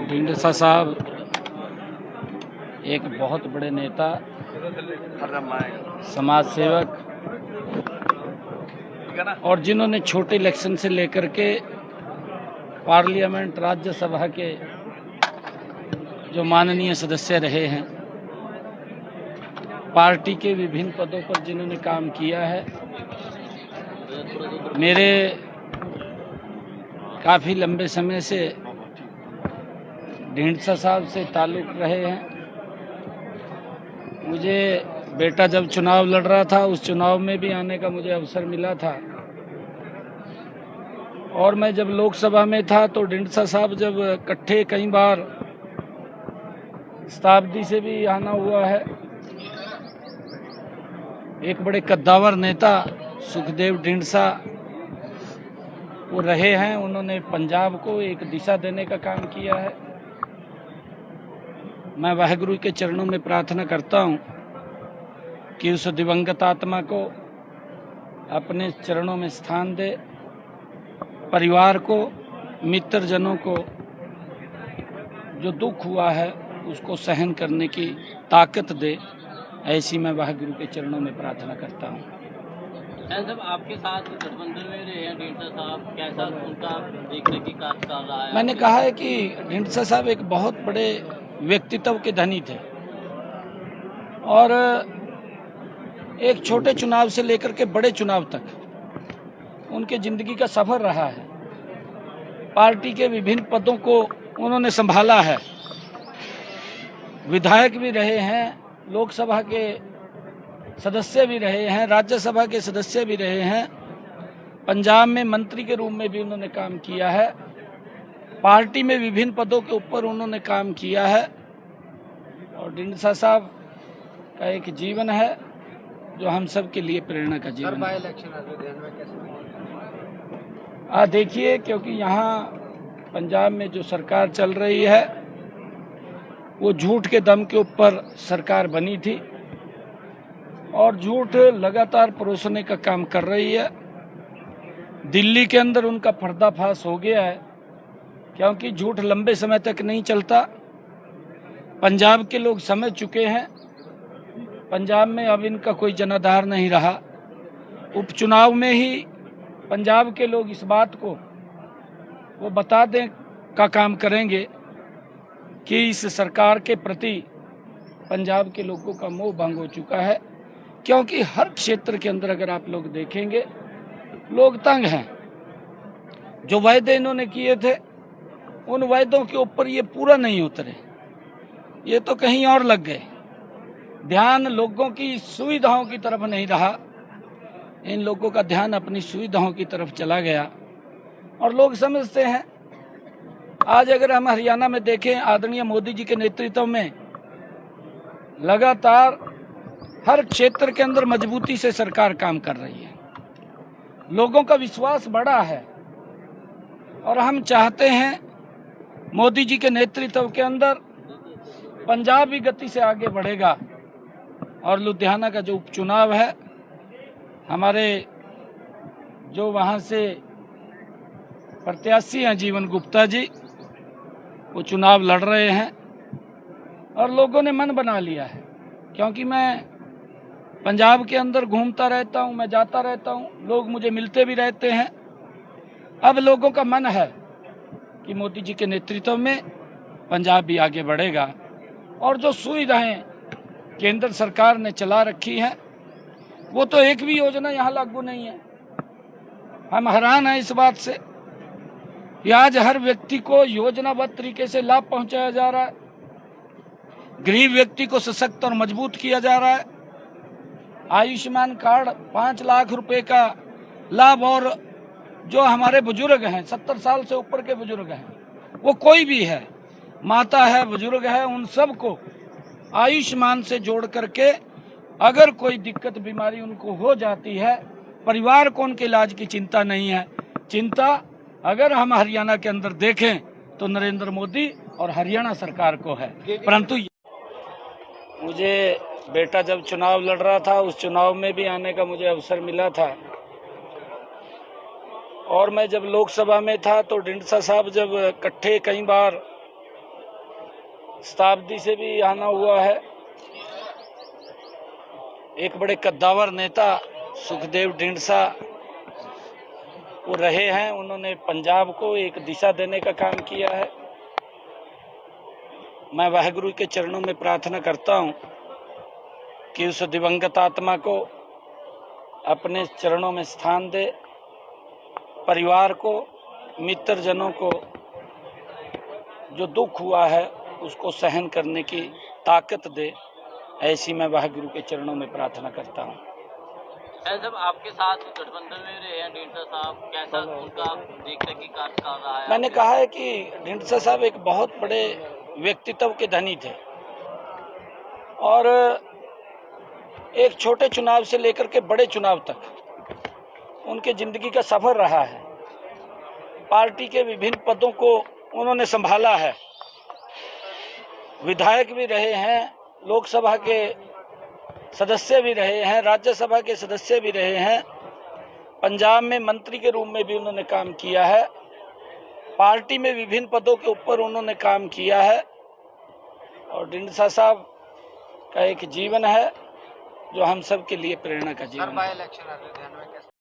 ढींढसा साहब एक बहुत बड़े नेता, समाज सेवक और जिन्होंने छोटे इलेक्शन से लेकर के पार्लियामेंट राज्यसभा के जो माननीय सदस्य रहे हैं, पार्टी के विभिन्न पदों पर जिन्होंने काम किया है, मेरे काफ़ी लंबे समय से ढींढसा साहब से ताल्लुक़ रहे हैं। मुझे बेटा जब चुनाव लड़ रहा था, उस चुनाव में भी आने का मुझे अवसर मिला था, और मैं जब लोकसभा में था तो ढींढसा साहब जब इकट्ठे कई बार शताब्दी से भी आना हुआ है। एक बड़े कद्दावर नेता सुखदेव ढींढसा वो रहे हैं। उन्होंने पंजाब को एक दिशा देने का काम किया है। मैं वाहेगुरु के चरणों में प्रार्थना करता हूँ कि उस दिवंगत आत्मा को अपने चरणों में स्थान दे, परिवार को, मित्रजनों को जो दुख हुआ है उसको सहन करने की ताकत दे, ऐसी मैं वाहेगुरु के चरणों में प्रार्थना करता हूँ। साहब आपके साथ गठबंधन में रहे हैं ढींढसा साहब, कैसा उनका देखने की कार्य कर रहा है? मैंने कहा है कि ढींढसा साहब एक बहुत बड़े व्यक्तित्व के धनी थे और एक छोटे चुनाव से लेकर के बड़े चुनाव तक उनके जिंदगी का सफर रहा है। पार्टी के विभिन्न पदों को उन्होंने संभाला है, विधायक भी रहे हैं, लोकसभा के सदस्य भी रहे हैं, राज्यसभा के सदस्य भी रहे हैं, पंजाब में मंत्री के रूप में भी उन्होंने काम किया है, पार्टी में विभिन्न पदों के ऊपर उन्होंने काम किया है। और ढींढसा साहब का एक जीवन है जो हम सब के लिए प्रेरणा का जीवन है। देखिए, क्योंकि यहाँ पंजाब में जो सरकार चल रही है वो झूठ के दम के ऊपर सरकार बनी थी और झूठ लगातार परोसने का काम कर रही है। दिल्ली के अंदर उनका पर्दाफाश हो गया है, क्योंकि झूठ लंबे समय तक नहीं चलता। पंजाब के लोग समझ चुके हैं, पंजाब में अब इनका कोई जनाधार नहीं रहा। उपचुनाव में ही पंजाब के लोग इस बात को वो बता दें का काम करेंगे कि इस सरकार के प्रति पंजाब के लोगों का मोह भंग हो चुका है, क्योंकि हर क्षेत्र के अंदर अगर आप लोग देखेंगे लोग तंग हैं। जो वायदे इन्होंने किए थे उन वायदों के ऊपर ये पूरा नहीं उतरे, ये तो कहीं और लग गए। ध्यान लोगों की सुविधाओं की तरफ नहीं रहा, इन लोगों का ध्यान अपनी सुविधाओं की तरफ चला गया। और लोग समझते हैं, आज अगर हम हरियाणा में देखें, आदरणीय मोदी जी के नेतृत्व में लगातार हर क्षेत्र के अंदर मजबूती से सरकार काम कर रही है, लोगों का विश्वास बढ़ा है और हम चाहते हैं मोदी जी के नेतृत्व के अंदर पंजाब भी गति से आगे बढ़ेगा। और लुधियाना का जो उपचुनाव है, हमारे जो वहाँ से प्रत्याशी हैं जीवन गुप्ता जी, वो चुनाव लड़ रहे हैं और लोगों ने मन बना लिया है। क्योंकि मैं पंजाब के अंदर घूमता रहता हूँ, मैं जाता रहता हूँ, लोग मुझे मिलते भी रहते हैं। अब लोगों का मन है कि मोदी जी के नेतृत्व में पंजाब भी आगे बढ़ेगा। और जो सुविधाएं केंद्र सरकार ने चला रखी हैं वो तो एक भी योजना यहाँ लागू नहीं है। हम हैरान हैं इस बात से कि आज हर व्यक्ति को योजनाबद्ध तरीके से लाभ पहुंचाया जा रहा है, गरीब व्यक्ति को सशक्त और मजबूत किया जा रहा है। आयुष्मान कार्ड 5 लाख रुपए का लाभ, और जो हमारे बुजुर्ग हैं 70 साल से ऊपर के बुजुर्ग हैं, वो कोई भी है, माता है, बुजुर्ग है, उन सबको आयुष्मान से जोड़ करके अगर कोई दिक्कत बीमारी उनको हो जाती है, परिवार को उनके इलाज की चिंता नहीं है। चिंता अगर हम हरियाणा के अंदर देखें तो नरेंद्र मोदी और हरियाणा सरकार को है। परंतु मुझे बेटा जब चुनाव लड़ रहा था, उस चुनाव में भी आने का मुझे अवसर मिला था, और मैं जब लोकसभा में था तो ढींडसा साहब जब इकट्ठे कई बार शताब्दी से भी आना हुआ है। एक बड़े कद्दावर नेता सुखदेव ढींडसा वो रहे हैं, उन्होंने पंजाब को एक दिशा देने का काम किया है। मैं वाहिगुरु के चरणों में प्रार्थना करता हूं कि उस दिवंगत आत्मा को अपने चरणों में स्थान दे, परिवार को, मित्रजनों को जो दुख हुआ है उसको सहन करने की ताकत दे, ऐसी मैं वाहिगुरु के चरणों में प्रार्थना करता हूँ। जब आपके साथ गठबंधन में रहे हैं ढींडसा साहब, कैसा उनका देखरेखी कार्यकाल रहा है? मैंने कहा है कि ढींडसा साहब एक बहुत बड़े व्यक्तित्व के धनी थे, और एक छोटे चुनाव से लेकर के बड़े चुनाव तक उनके जिंदगी का सफर रहा है। पार्टी के विभिन्न पदों को उन्होंने संभाला है, विधायक भी रहे हैं, लोकसभा के सदस्य भी रहे हैं, राज्यसभा के सदस्य भी रहे हैं, पंजाब में मंत्री के रूप में भी उन्होंने काम किया है, पार्टी में विभिन्न पदों के ऊपर उन्होंने काम किया है। और ढींडसा साहब का एक जीवन है जो हम सब के लिए प्रेरणा का जीवन है।